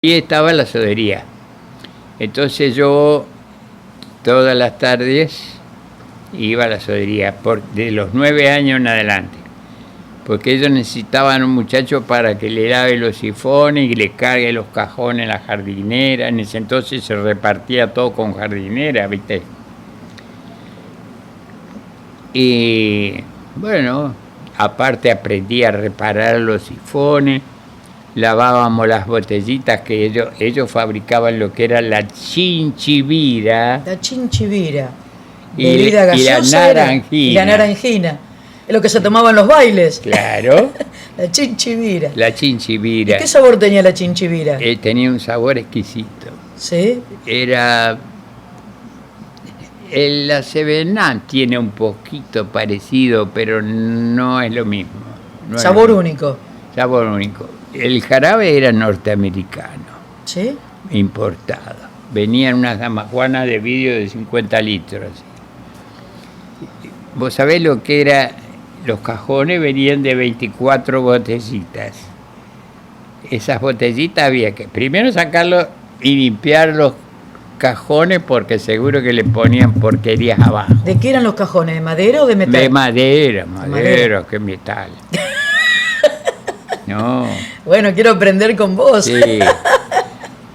Y estaba la sodería. Entonces yo todas las tardes iba a la sodería, de los 9 años en adelante, porque ellos necesitaban un muchacho para que le lave los sifones y le cargue los cajones en la jardinera. En ese entonces se repartía todo con jardinera, ¿viste? Y bueno, aparte aprendí a reparar los sifones, lavábamos las botellitas que ellos fabricaban lo que era la chinchivira. La chinchivira. Y la naranjina. Y la naranjina. Es lo que se tomaba en los bailes. Claro. La chinchivira. La chinchivira. ¿Y qué sabor tenía la chinchivira? Tenía un sabor exquisito. ¿Sí? Era... La Sevenán tiene un poquito parecido, pero no es lo mismo. No sabor lo mismo. Único. Sabor único. El jarabe era norteamericano. ¿Sí? Importado. Venían unas damajuanas de vidrio de 50 litros. Vos sabés lo que era, los cajones venían de 24 botellitas. Esas botellitas había que primero sacarlo y limpiar los cajones porque seguro que le ponían porquerías abajo. ¿De qué eran los cajones? ¿De madera o de metal? De madera, que metal. No. Bueno, quiero aprender con vos. Sí.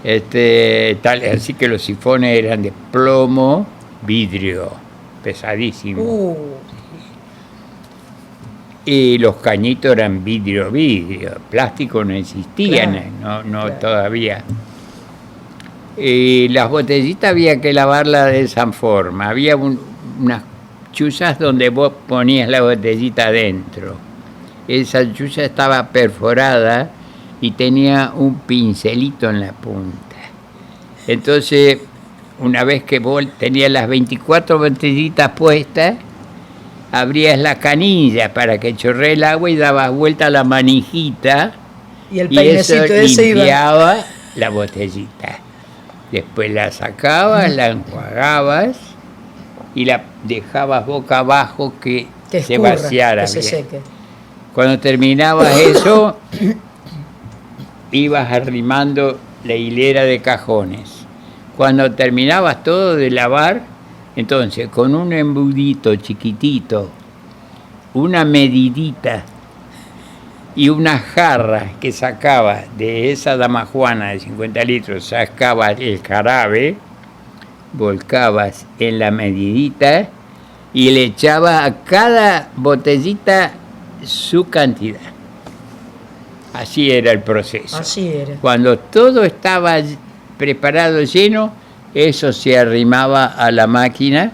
Así que los sifones eran de plomo, vidrio, pesadísimo. Y los cañitos eran vidrio, plástico no existían, claro, claro. Todavía. Y las botellitas había que lavarlas de esa forma. Había unas chuzas donde vos ponías la botellita adentro. Esa chuza estaba perforada y tenía un pincelito en la punta. Entonces, una vez que vos tenías las 24 botellitas puestas, abrías la canilla para que chorree el agua y dabas vuelta a la manijita y eso limpiaba la botellita. Después la sacabas, la enjuagabas y la dejabas boca abajo que se vaciara que se seque. Cuando terminabas eso, ibas arrimando la hilera de cajones. Cuando terminabas todo de lavar, entonces con un embudito chiquitito, una medidita y una jarra que sacabas de esa damajuana de 50 litros, sacabas el jarabe, volcabas en la medidita y le echabas a cada botellita su cantidad. Así era el proceso. Así era. Cuando todo estaba preparado, lleno, eso se arrimaba a la máquina,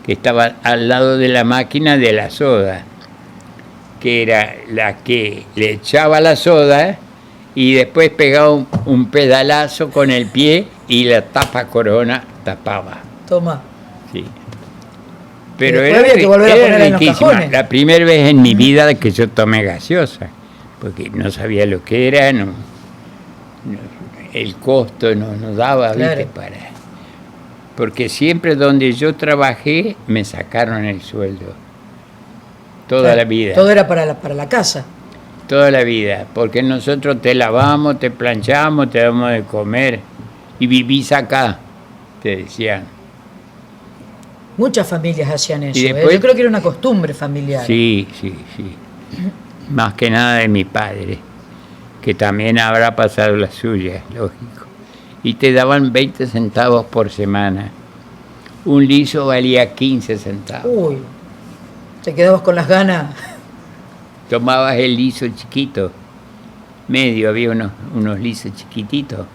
que estaba al lado de la máquina de la soda, que era la que le echaba la soda y después pegaba un pedalazo con el pie y la tapa corona tapaba. Toma. Sí. Pero había que volver a poner en los cajones. La primera vez en mi vida que yo tomé gaseosa, porque no sabía lo que era, el costo no daba, claro. ¿Viste? Porque siempre donde yo trabajé me sacaron el sueldo. Toda la vida. Todo era para la casa. Toda la vida, porque nosotros te lavamos, te planchamos, te damos de comer y vivís acá, te decían. Muchas familias hacían eso. Después, yo creo que era una costumbre familiar. Sí. Más que nada de mi padre, que también habrá pasado la suya, lógico. Y te daban 20 centavos por semana. Un liso valía 15 centavos. Uy, te quedabas con las ganas. Tomabas el liso chiquito, medio, había unos lisos chiquititos.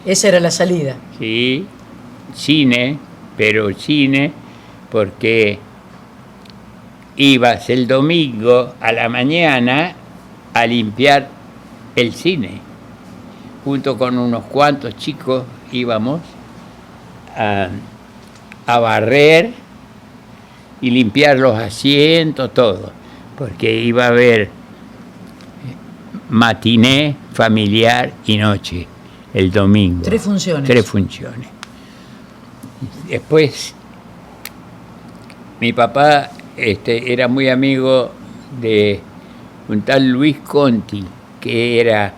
Esa era la salida. Sí, cine, porque ibas el domingo a la mañana a limpiar el cine. Junto con unos cuantos chicos íbamos a barrer y limpiar los asientos, todo, porque iba a haber matiné, familiar y noche, el domingo. 3 funciones. 3 funciones. Después, mi papá era muy amigo de un tal Luis Conti, que era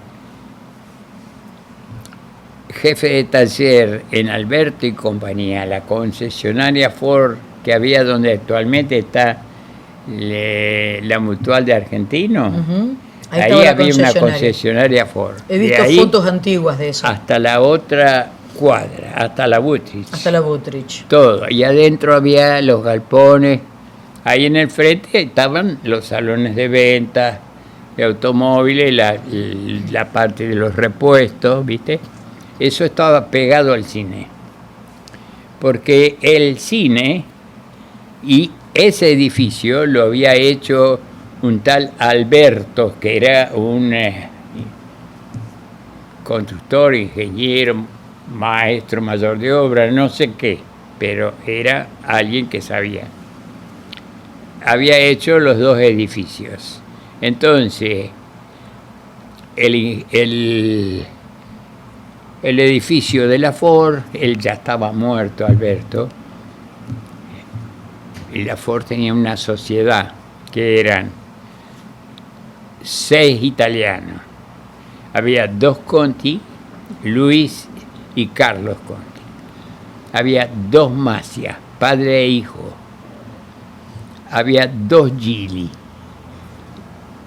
jefe de taller en Alberto y compañía, la concesionaria Ford que había donde actualmente está la Mutual de Argentinos. Ujú. Ahí había una concesionaria Ford. He visto fotos antiguas de eso. Hasta la otra cuadra, hasta la Buttrich. Hasta la Buttrich. Todo. Y adentro había los galpones. Ahí en el frente estaban los salones de venta de automóviles, la parte de los repuestos, ¿viste? Eso estaba pegado al cine. Porque el cine y ese edificio lo había hecho un tal Alberto, que era un constructor, ingeniero, maestro mayor de obra, no sé qué, pero era alguien que sabía. Había hecho los dos edificios. Entonces, el edificio de la Ford, él ya estaba muerto, Alberto, y la Ford tenía una sociedad que eran 6 italianos. Había 2 Conti, Luis y Carlos Conti. Había 2 Masia, padre e hijo. Había 2 Gili.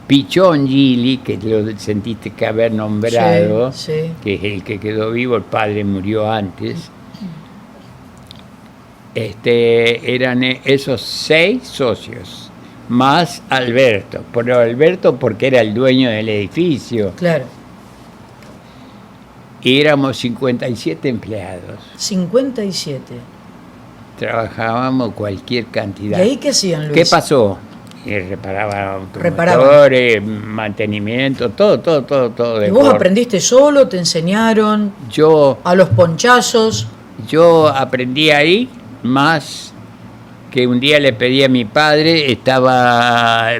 Pichón Gili, que lo sentiste que haber nombrado, sí, sí. Que es el que quedó vivo, el padre murió antes. Eran esos 6 socios. Más Alberto, pero Alberto porque era el dueño del edificio. Claro. Y éramos 57 empleados. 57. Trabajábamos cualquier cantidad. ¿Y ahí qué hacían, Luis? ¿Qué pasó? Reparaban automotores, mantenimiento, todo. ¿Y vos aprendiste solo? ¿Te enseñaron? ¿A los ponchazos? Yo aprendí ahí, más que un día le pedí a mi padre,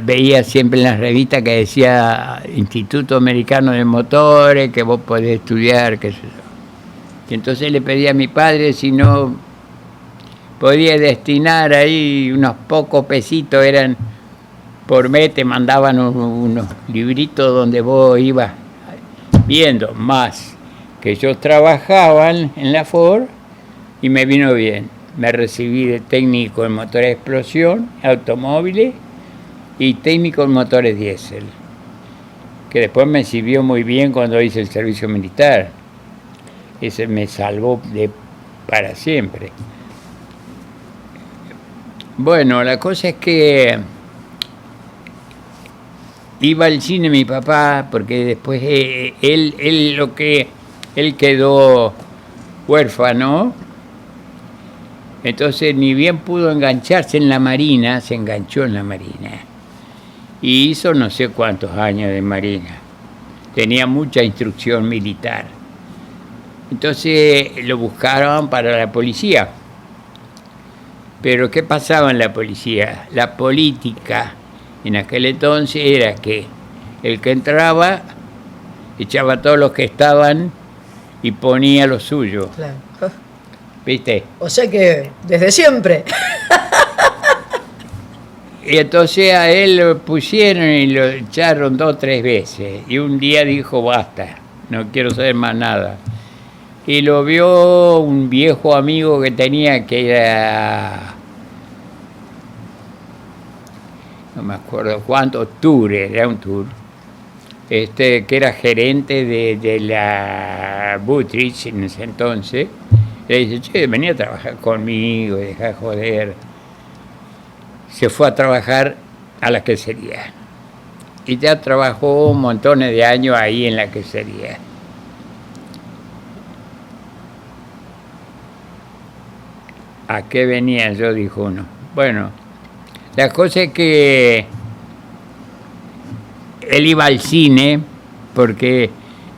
veía siempre en las revistas que decía Instituto Americano de Motores, que vos podés estudiar, qué sé yo. Y entonces le pedí a mi padre si no podía destinar ahí unos pocos pesitos, eran por mes, te mandaban unos libritos donde vos ibas viendo, más que yo trabajaba en la Ford y me vino bien. Me recibí de técnico en motores de explosión, automóviles y técnico en motores diésel, que después me sirvió muy bien cuando hice el servicio militar. Ese me salvó para siempre. Bueno, la cosa es que iba al cine mi papá, porque después él quedó huérfano. Entonces ni bien pudo engancharse en la Marina, se enganchó en la Marina. Y hizo no sé cuántos años de Marina. Tenía mucha instrucción militar. Entonces lo buscaron para la policía. Pero ¿qué pasaba en la policía? La política en aquel entonces era que el que entraba echaba a todos los que estaban y ponía lo suyo. Claro. ¿Viste? O sea que desde siempre. Y entonces a él lo pusieron y lo echaron 2 o 3 veces. Y un día dijo, basta, no quiero saber más nada. Y lo vio un viejo amigo que tenía, que era, no me acuerdo cuánto, era un tour, que era gerente de la Buttrich en ese entonces. Le dice, che, venía a trabajar conmigo, deja de joder. Se fue a trabajar a la quesería. Y ya trabajó montones de años ahí en la quesería. ¿A qué venía yo? Dijo uno. Bueno, la cosa es que él iba al cine porque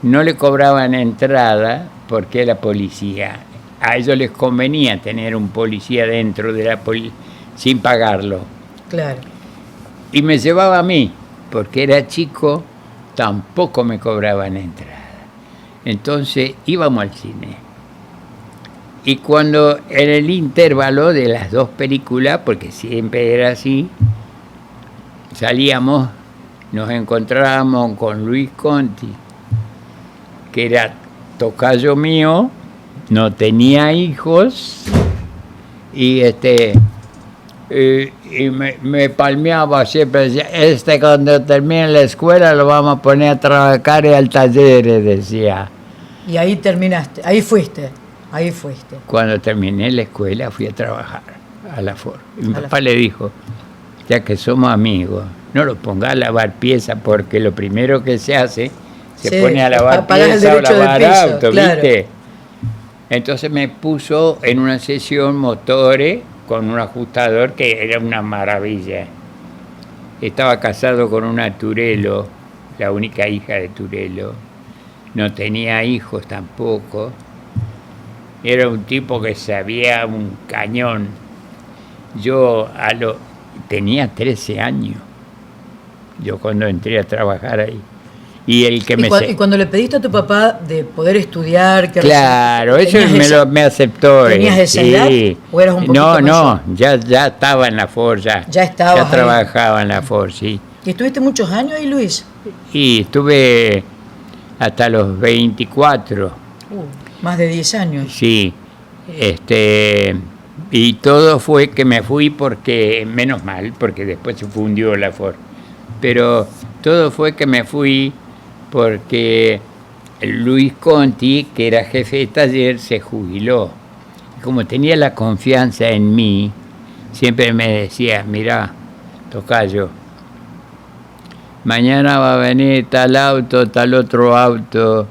no le cobraban entrada porque era policía. A ellos les convenía tener un policía dentro de sin pagarlo. Claro. Y me llevaba a mí, porque era chico, tampoco me cobraban entrada. Entonces íbamos al cine. Y cuando en el intervalo de las 2 películas, porque siempre era así, salíamos, nos encontrábamos con Luis Conti, que era tocayo mío, no tenía hijos y y me palmeaba siempre, decía, cuando termine la escuela lo vamos a poner a trabajar al taller, decía. Y ahí terminaste, ahí fuiste. Cuando terminé la escuela fui a trabajar a la Ford. Y mi papá le dijo, ya que somos amigos, no lo pongas a lavar piezas porque lo primero que se hace, se pone a lavar piezas o lavar autos, claro. ¿Viste? Entonces me puso en una sesión motores con un ajustador que era una maravilla. Estaba casado con una Turello, la única hija de Turello. No tenía hijos tampoco. Era un tipo que sabía un cañón. Yo tenía 13 años. Yo cuando entré a trabajar ahí. Y el que y cuando le pediste a tu papá de poder estudiar, claro, eso me aceptó. ¿Tenías esa edad? ¿O eras un poquito mayor? No, ya estaba en la Ford, ya trabajaba en la Ford, sí. ¿Y estuviste muchos años ahí, Luis? Y estuve hasta los 24. Más de 10 años. Sí, y todo fue que me fui porque, menos mal, porque después se fundió la Ford, pero todo fue que me fui porque Luis Conti, que era jefe de taller, se jubiló. Como tenía la confianza en mí, siempre me decía, mirá, tocayo, mañana va a venir tal auto, tal otro auto,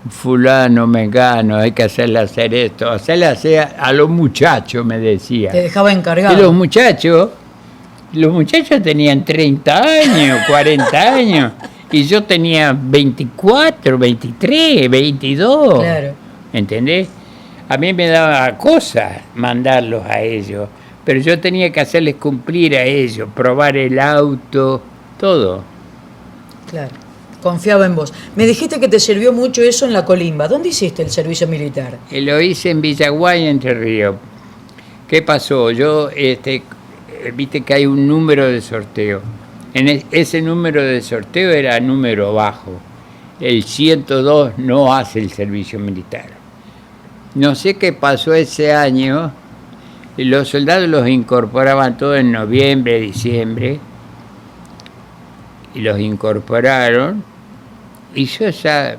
fulano, mengano, hay que hacerle hacer esto, hacerle hacer a los muchachos, me decía. Te dejaba encargado. Y los muchachos tenían 30 años, 40 años, y yo tenía 24, 23, 22. Claro. ¿Entendés? A mí me daba cosa mandarlos a ellos, pero yo tenía que hacerles cumplir a ellos, probar el auto, todo. Claro. Confiaba en vos. Me dijiste que te sirvió mucho eso en la Colimba. ¿Dónde hiciste el servicio militar? Lo hice en Villaguay, Entre Ríos. ¿Qué pasó? Yo, viste que hay un número de sorteo. Ese número de sorteo era número bajo. El 102 no hace el servicio militar. No sé qué pasó ese año. Los soldados los incorporaban todos en noviembre, diciembre. Y los incorporaron. Y yo ya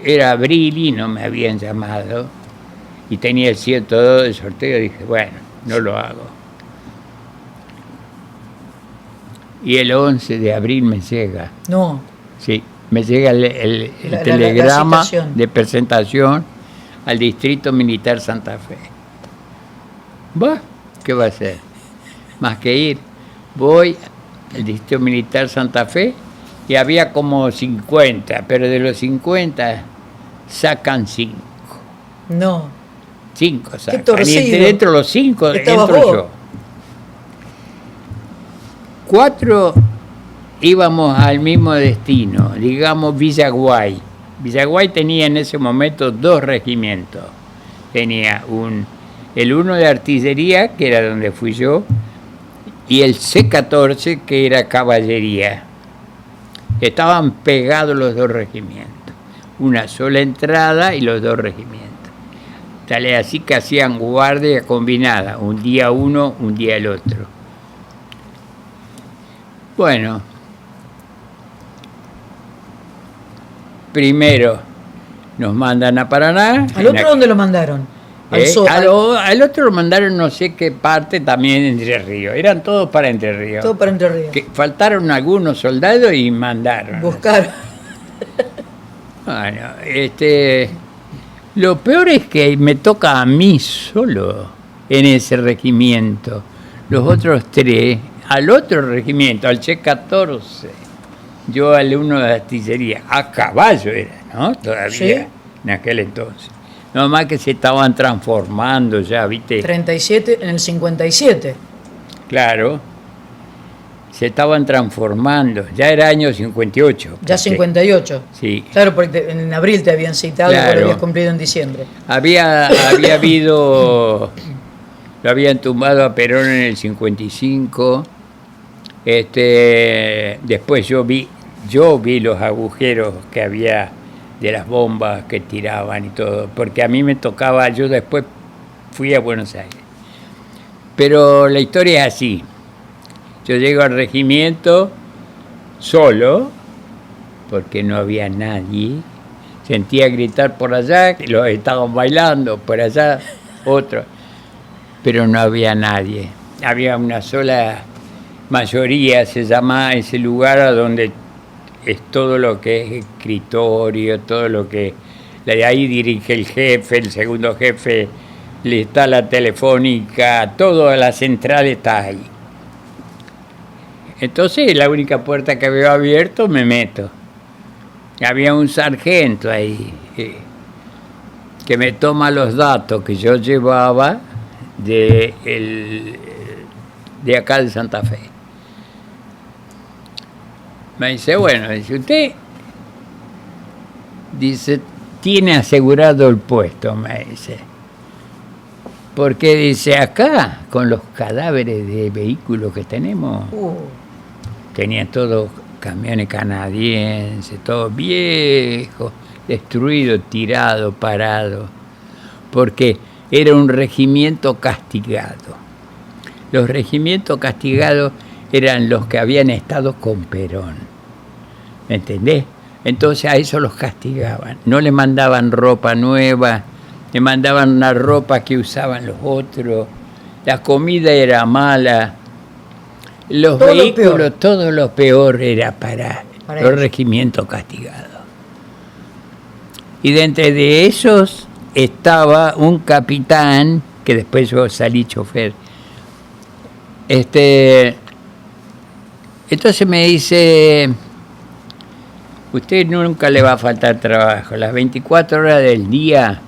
era abril y no me habían llamado. Y tenía el 102 de sorteo. Dije, bueno, no lo hago. Y el 11 de abril me llega. No. Sí, me llega el telegrama de presentación al Distrito Militar Santa Fe. ¿Va? ¿Qué va a hacer? Más que ir. Voy al Distrito Militar Santa Fe y había como 50, pero de los 50 sacan 5. No. 5 sacan. Qué torcido. Y dentro de los 5 entro yo. 4 íbamos al mismo destino, digamos Villaguay. Villaguay tenía en ese momento 2 regimientos. Tenía el 1 de artillería, que era donde fui yo, y el C-14, que era caballería. Estaban pegados los 2 regimientos. Una sola entrada y los 2 regimientos. Tal es así que hacían guardia combinada, un día uno, un día el otro. Bueno, primero nos mandan a Paraná. ¿Al otro dónde lo mandaron? Al otro lo mandaron no sé qué parte, también Entre Ríos. Eran todos para Entre Ríos. Todo para Entre Ríos. Que faltaron algunos soldados y mandaron. Buscaron. Bueno, lo peor es que me toca a mí solo en ese regimiento. Los otros 3... al otro regimiento, al C-14, yo al 1 de artillería, a caballo era, ¿no? Todavía, ¿sí? En aquel entonces. No más que se estaban transformando ya, ¿viste? 37, en el 57. Claro, se estaban transformando, ya era año 58. Ya 58. Sí. Claro, porque en abril te habían citado, claro. Y lo habías cumplido en diciembre. Había habido, lo habían tumbado a Perón en el 55. Después yo vi los agujeros que había de las bombas que tiraban y todo, porque a mí me tocaba, yo después fui a Buenos Aires. Pero la historia es así. Yo llego al regimiento solo, porque no había nadie. Sentía gritar por allá, que los estaban bailando, por allá otro, pero no había nadie. Había una sola mayoría, se llama ese lugar a donde es todo lo que es escritorio, todo lo que... De ahí dirige el jefe, el segundo jefe, le está la telefónica, toda la central está ahí. Entonces la única puerta que veo abierto me meto. Había un sargento ahí que me toma los datos que yo llevaba de acá de Santa Fe. Me dice, bueno, dice, usted dice, tiene asegurado el puesto, me dice. Porque dice, acá, con los cadáveres de vehículos que tenemos, tenían todos camiones canadienses, todo viejo, destruido, tirado, parado, porque era un regimiento castigado. Los regimientos castigados eran los que habían estado con Perón, ¿me entendés? Entonces a eso los castigaban, no le mandaban ropa nueva, le mandaban una ropa que usaban los otros, la comida era mala. Los todo vehículos, todo lo peor era para los ellos. Regimientos castigados. Y de entre de esos estaba un capitán, que después yo salí chofer. Entonces me dice, usted nunca le va a faltar trabajo, las 24 horas del día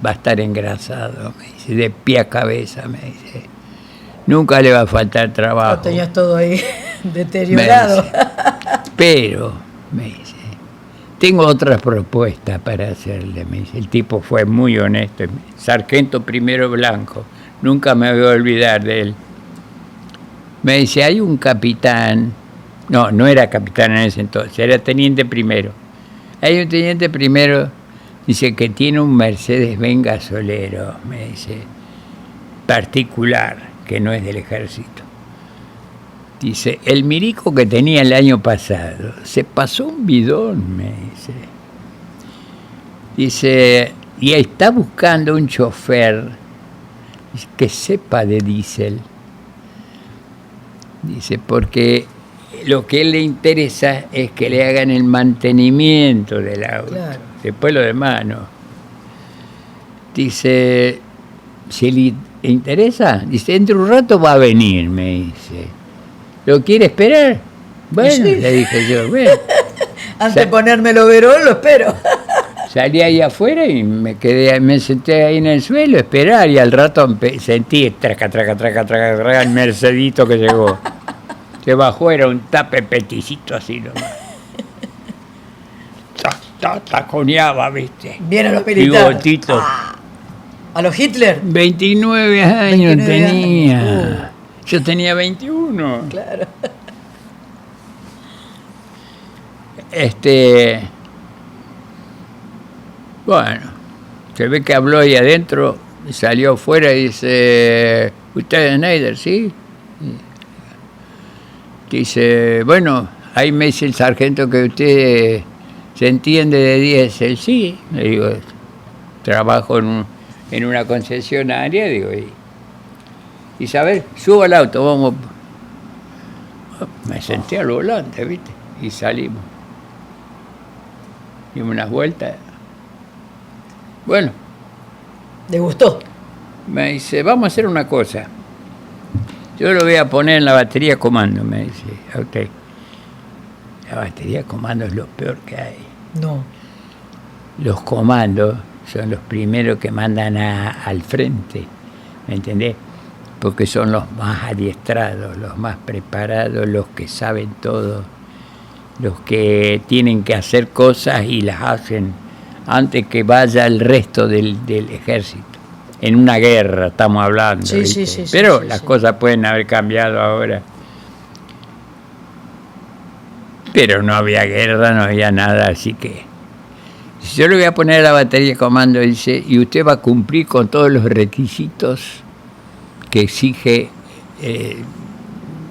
va a estar engrasado, me dice, de pie a cabeza, me dice. Nunca le va a faltar trabajo. Lo tenías todo ahí deteriorado. Pero, me dice, tengo otras propuestas para hacerle, me dice. El tipo fue muy honesto, sargento primero blanco, nunca me voy a olvidar de él. Me dice, hay un capitán, no era capitán en ese entonces, era teniente primero. Hay un teniente primero, dice, que tiene un Mercedes-Benz gasolero, me dice, particular, que no es del ejército. Dice, el milico que tenía el año pasado se pasó un bidón, me dice. Dice, y está buscando un chofer que sepa de diésel. Dice, porque lo que a él le interesa es que le hagan el mantenimiento del auto. Claro. Después lo demás, ¿no? Dice, si le interesa, dice, dentro de un rato va a venir, me dice. ¿Lo quiere esperar? Bueno, sí. Le dije yo, bueno. Antes de ponerme el overol, lo espero. Salí ahí afuera y me senté ahí en el suelo a esperar, y al rato sentí traca, el Mercedito que llegó. Se bajó, era un tape peticito así nomás. Taconeaba, ¿viste? Vieron los militares. Bigotito. ¿A los Hitler? 29 años tenía. Yo tenía 21. Claro. Bueno, se ve que habló ahí adentro, salió afuera y dice, ¿usted es Schneider? ¿Sí? Dice, bueno, ahí me dice el sargento que usted se entiende de diésel. Sí, le digo, trabajo en una concesionaria, digo, y saber, subo al auto, vamos. Me senté al volante, ¿viste? Y salimos. Dimos unas vueltas. Bueno. ¿Le gustó? Me dice, vamos a hacer una cosa. Yo lo voy a poner en la batería comando, me dice a usted. La batería comando es lo peor que hay. No. Los comandos son los primeros que mandan al frente, ¿me entendés? Porque son los más adiestrados, los más preparados, los que saben todo, los que tienen que hacer cosas y las hacen antes que vaya el resto del ejército. En una guerra estamos hablando, sí, sí, sí, pero sí, las sí. cosas pueden haber cambiado ahora. Pero no había guerra, no había nada, así que Si yo le voy a poner a la batería de comando, dice, y usted va a cumplir con todos los requisitos que exige, El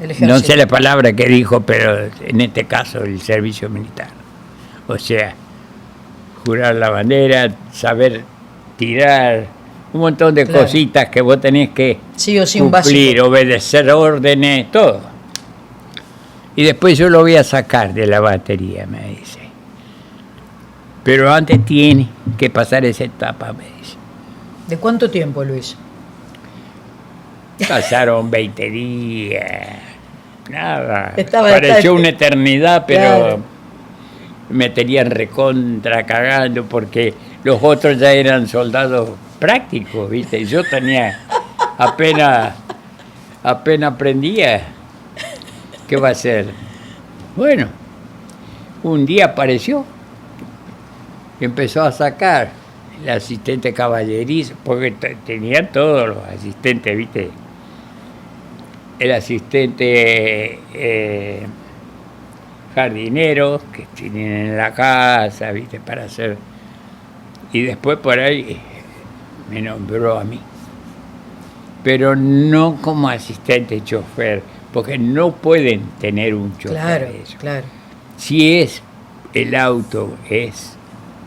no ejército. sé la palabra que dijo, pero en este caso el servicio militar. O sea, jurar la bandera, saber tirar, un montón de Claro. cositas que vos tenés que Sí o sí, un cumplir, básico. obedecer órdenes, todo. Y después yo lo voy a sacar de la batería, me dice. Pero antes tiene que pasar esa etapa, me dice. ¿De cuánto tiempo, Luis? Pasaron 20 días, nada. Estaba- Pareció una eternidad, pero Claro. me tenían recontra cagando porque los otros ya eran soldados prácticos, ¿viste? Y yo tenía apenas aprendía. ¿Qué va a hacer? Bueno, un día apareció, empezó a sacar el asistente caballerizo, porque tenía todos los asistentes, ¿viste? El asistente jardinero que tienen en la casa, ¿viste? Para hacer. Y después por ahí me nombró a mí. Pero no como asistente chofer, porque no pueden tener un chofer. Claro, Eso. claro. Si es el auto es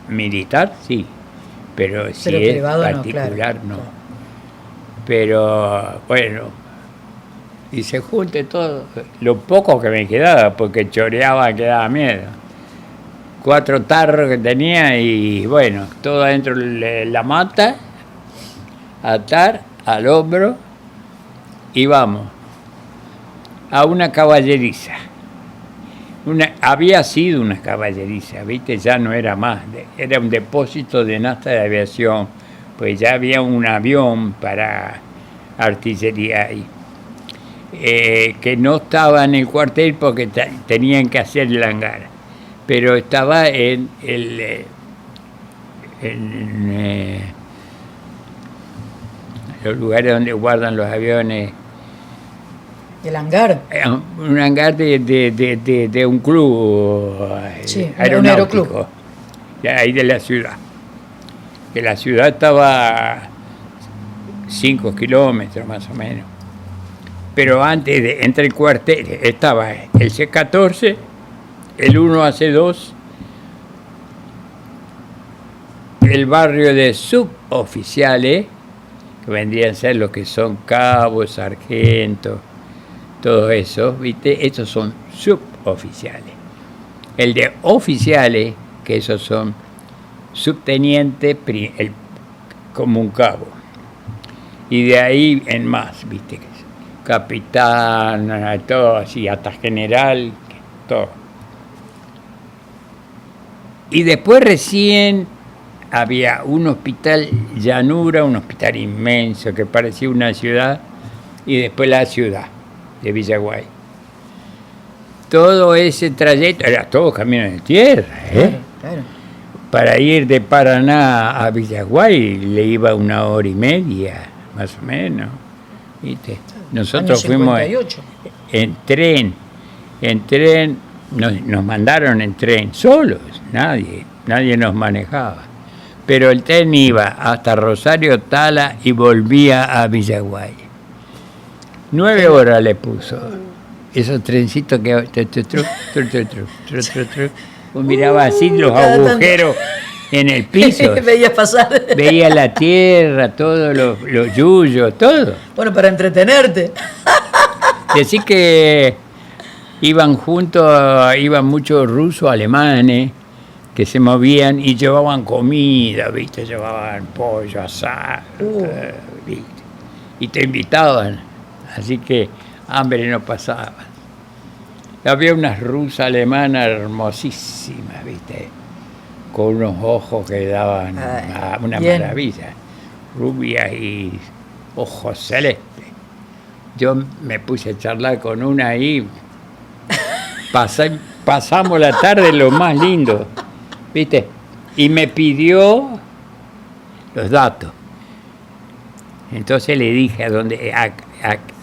militar, sí, pero si Pero es privado no, particular, claro, no. claro. Pero bueno, y se junte todo, lo poco que me quedaba, porque choreaba, quedaba miedo. 4 tarros que tenía y bueno, todo adentro de la mata, atar al hombro y vamos a una caballeriza. Había sido una caballeriza, ¿viste? Ya no era más, era un depósito de nafta de aviación, pues ya había un avión para artillería ahí, que no estaba en el cuartel porque tenían que hacer el hangar, pero estaba en los lugares donde guardan los aviones. El hangar. Un hangar de un club Sí, un aeronáutico, aeroclub. de ahí de la ciudad. Que la ciudad estaba a 5 kilómetros más o menos. Pero antes de entre el cuartel estaba el C-14, el 1AC2, el barrio de suboficiales, que vendrían a ser los que son cabos, sargentos, todo eso, ¿viste? Estos son suboficiales. El de oficiales, que esos son subteniente, como un cabo. Y de ahí en más, ¿viste? Capitán, todo así, hasta general, todo. Y después recién había un hospital llanura, un hospital inmenso que parecía una ciudad, y después la ciudad de Villaguay. Todo ese trayecto, era todo camino de tierra, Claro, claro. Para ir de Paraná a Villaguay le iba 1 hora y media, más o menos, ¿viste? Nosotros Año fuimos 58. en tren, nos mandaron en tren, solos, nadie nos manejaba. Pero el tren iba hasta Rosario Tala y volvía a Villaguay. 9 horas le puso. Esos trencitos que vos mirabas así los cada tanto. agujeros en el piso. Veías pasar. Veía la tierra, todos los yuyos, todo. Bueno, para entretenerte. Decir que iban juntos, iban muchos rusos, alemanes, que se movían y llevaban comida, ¿viste? Llevaban pollo, asado, ¿viste? Y te invitaban, así que hambre no pasaba. Había unas rusas alemanas hermosísimas, ¿viste? Con unos ojos que daban una bien. maravilla, rubias y ojos celestes. Yo me puse a charlar con una ahí, pasamos la tarde lo más lindo, ¿viste? Y me pidió los datos. Entonces le dije a dónde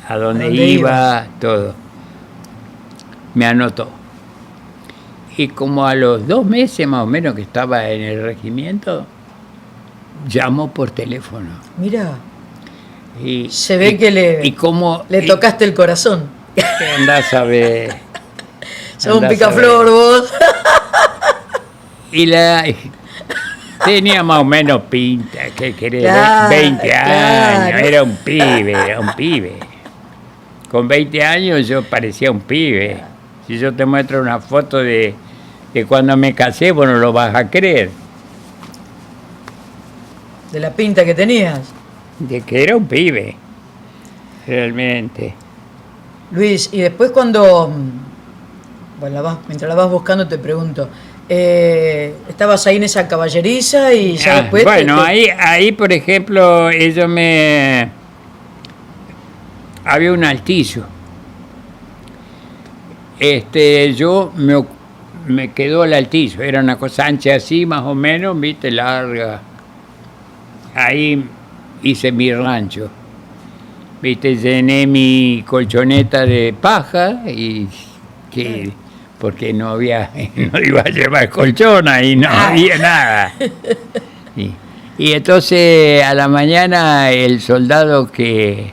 ¿A dónde iba, todo. Me anotó. Y como a los 2 meses más o menos que estaba en el regimiento, llamó por teléfono. Mira, Y, se ve que le tocaste el corazón. Andás a ver. Sos un picaflor vos. Y tenía más o menos pinta, ¿qué querés? Claro, 20 años, claro. era un pibe. Con 20 años yo parecía un pibe. Si yo te muestro una foto de cuando me casé, vos no lo vas a creer. De la pinta que tenías. De que era un pibe, realmente. Luis, y después cuando, bueno, mientras la vas buscando te pregunto, estabas ahí en esa caballeriza y ya después... Bueno, ahí por ejemplo, había un altillo. Yo me quedó el altillo, era una cosa ancha así, más o menos, viste, larga. Ahí hice mi rancho. Viste, llené mi colchoneta de paja porque no iba a llevar colchón ahí, no había nada. Y entonces a la mañana el soldado que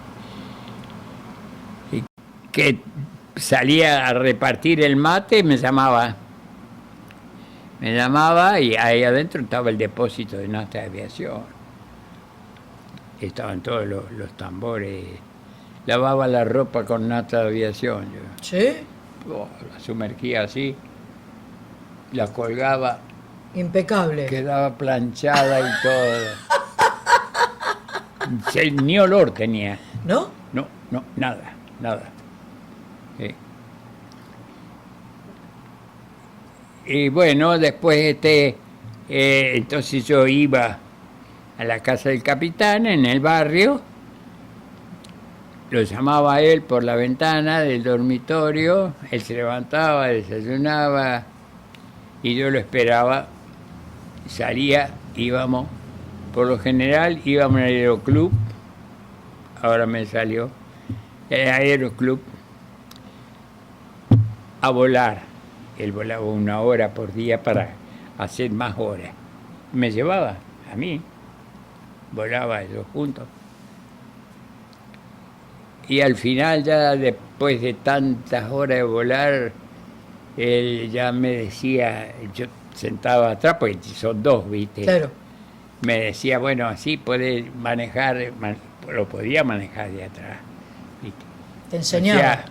salía a repartir el mate me llamaba y ahí adentro estaba el depósito de nafta de aviación. Estaban todos los tambores. Lavaba la ropa con nafta de aviación. ¿Sí? La sumergía así, la colgaba. Impecable. Quedaba planchada y todo. Ni olor tenía. ¿No? No, nada. Sí. Y bueno, después entonces yo iba a la casa del capitán en el barrio, lo llamaba a él por la ventana del dormitorio, él se levantaba, desayunaba y yo lo esperaba, salía, íbamos, por lo general íbamos al aeroclub, ahora me salió, el aeroclub, a volar. Él volaba 1 hora por día para hacer más horas. Me llevaba a mí, volaba ellos juntos. Y al final, ya después de tantas horas de volar, él ya me decía, yo sentaba atrás, porque son 2, ¿viste? Claro. Me decía, bueno, así podés manejar, lo podía manejar de atrás, ¿viste? Te enseñaba. Decía,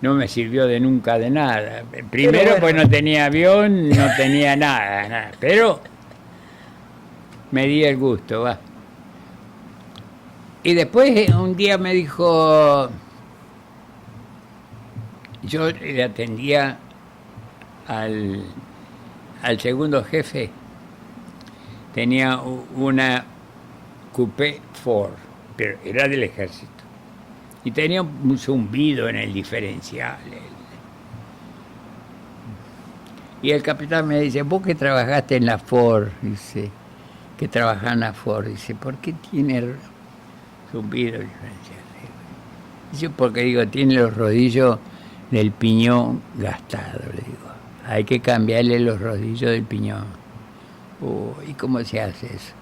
no me sirvió de nunca de nada. Primero, bueno, pues no tenía avión, no tenía nada. Pero me di el gusto, va. Y después un día me dijo, yo le atendía al segundo jefe, tenía una coupé Ford, pero era del ejército. Y tenía un zumbido en el diferencial. Y el capitán me dice, vos que trabajaste en la Ford, dice, que trabajás en la Ford, dice, ¿por qué tiene zumbido diferencial? Dice, porque digo, tiene los rodillos del piñón gastados, le digo. Hay que cambiarle los rodillos del piñón. ¿Y cómo se hace eso?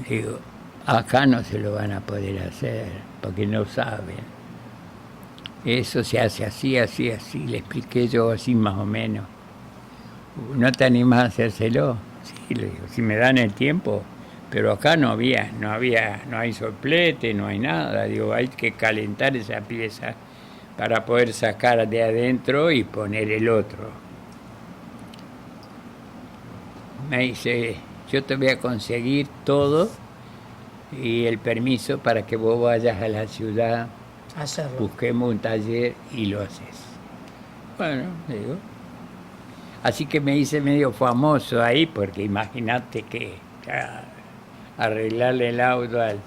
Digo, acá no se lo van a poder hacer, porque no saben. Eso se hace así, así, así. Le expliqué yo así más o menos. ¿No te animas a hacérselo? Sí, le digo, si me dan el tiempo. Pero acá no hay soplete, no hay nada. Digo, hay que calentar esa pieza para poder sacar de adentro y poner el otro. Me dice, yo te voy a conseguir todo y el permiso para que vos vayas a la ciudad, busquemos un taller y lo haces. Bueno, digo. Así que me hice medio famoso ahí, porque imagínate que arreglarle el auto al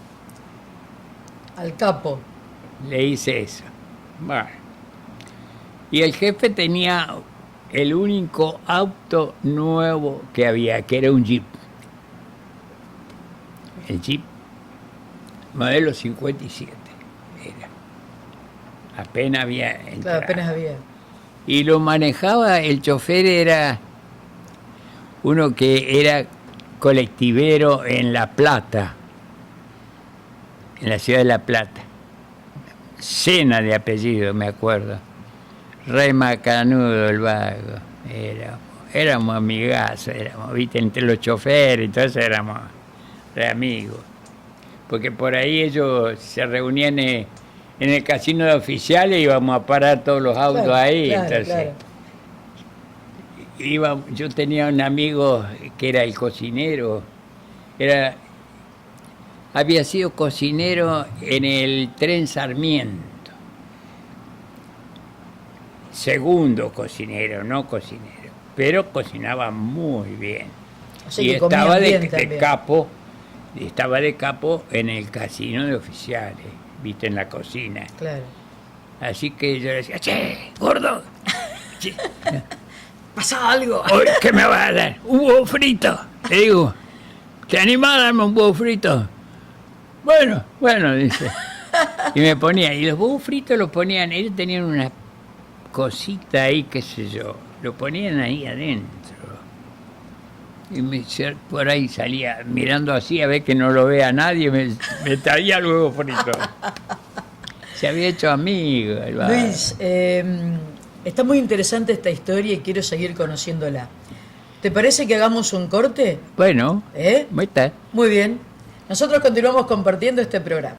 capo. Le hice eso. Bueno. Y el jefe tenía el único auto nuevo que había, que era un Jeep. El Jeep modelo 57 era. Apenas había entrado. Claro, apenas había. Y lo manejaba, el chofer era uno que era colectivero en La Plata, en la ciudad de La Plata. Sena de apellido, me acuerdo. Re macanudo el vago. Éramos amigazos, ¿viste? Entre los choferes, entonces éramos re amigos. Porque por ahí ellos se reunían en el casino de oficiales y íbamos a parar todos los autos ahí. Claro, Entonces, claro. yo tenía un amigo que era el cocinero. Había sido cocinero en el tren Sarmiento. Segundo cocinero, no cocinero, pero cocinaba muy bien. Así Y que comían estaba bien de también. estaba de capo en el casino de oficiales, viste, en la cocina. Claro. Así que yo le decía, che, gordo, che, ¿Pasa algo? hoy, ¿qué me vas a dar? Un huevo frito. Le digo, ¿te animás a darme un huevo frito? Bueno, dice. Y me ponía, y los huevos fritos los ponían, ellos tenían una cosita ahí, qué sé yo, lo ponían ahí adentro. Y por ahí salía mirando así a ver que no lo vea nadie, me traía el huevo frito. Se había hecho amigo. Luis, está muy interesante esta historia y quiero seguir conociéndola. ¿Te parece que hagamos un corte? Bueno, ¿Eh? ahí está. Muy bien. Nosotros continuamos compartiendo este programa.